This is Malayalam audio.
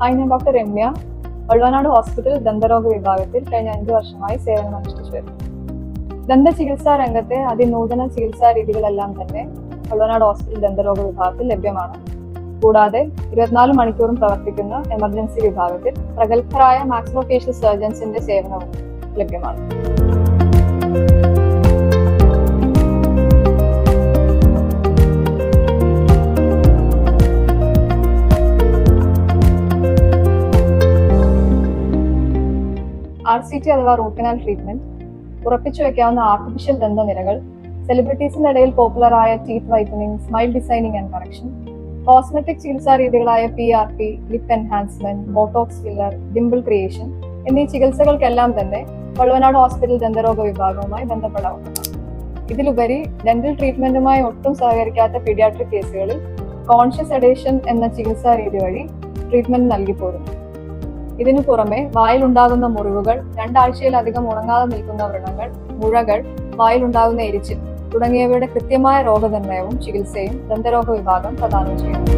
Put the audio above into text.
ഞാൻ ഡോക്ടർ രമ്യ, വള്ളുവനാട് ഹോസ്പിറ്റൽ ദന്തരോഗ വിഭാഗത്തിൽ കഴിഞ്ഞ 5 വർഷമായി സേവനമനുഷ്ഠിച്ചു വരുന്നു. ദന്ത ചികിത്സാ രംഗത്തെ അതിനൂതന ചികിത്സാ രീതികളെല്ലാം തന്നെ വള്ളുവനാട് ഹോസ്പിറ്റൽ ദന്തരോഗ വിഭാഗത്തിൽ ലഭ്യമാണ്. കൂടാതെ 24 മണിക്കൂറും പ്രവർത്തിക്കുന്ന എമർജൻസി വിഭാഗത്തിൽ പ്രഗത്ഭരായ മാക്സിലോഫേഷ്യൽ സർജൻസിന്റെ സേവനവും ലഭ്യമാണ്. RCT അഥവാ റൂട്ട് കനാൽ ട്രീറ്റ്മെന്റ്, ഉറപ്പിച്ചു വെക്കാവുന്ന ആർട്ടിഫിഷ്യൽ ദന്തനിരകൾ, സെലിബ്രിറ്റീസിന്റെ ഇടയിൽ പോപ്പുലറായ teeth whitening, smile designing and correction, cosmetic ചികിത്സാ രീതികളായ PRP, lip enhancement, botox filler, dimple creation എന്നീ ചികിത്സകൾക്കെല്ലാം തന്നെ വള്ളുവനാട് ഹോസ്പിറ്റൽ ദന്തരോഗ വിഭാഗവുമായി ബന്ധപ്പെടാവുന്നതാണ്. ഇതിലുപരി ഡെന്റൽ ട്രീറ്റ്മെന്റുമായി ഒട്ടും സഹകരിക്കാത്ത പീഡിയാട്രിക് കേസുകളിൽ കോൺഷ്യസ് എഡേഷൻ എന്ന ചികിത്സാ രീതി വഴി ട്രീറ്റ്മെന്റ് നൽകി പോരുന്നു. ഇതിനു പുറമെ വായിലുണ്ടാകുന്ന മുറിവുകൾ, 2 ആഴ്ചയിലധികം ഉണങ്ങാതെ നിൽക്കുന്ന വ്രണങ്ങൾ, മുഴകൾ, വായിലുണ്ടാകുന്ന എരിച്ചിൽ തുടങ്ങിയവയുടെ കൃത്യമായ രോഗനിർണയവും ചികിത്സയും ദന്തരോഗ വിഭാഗം പ്രദാനം ചെയ്യുന്നു.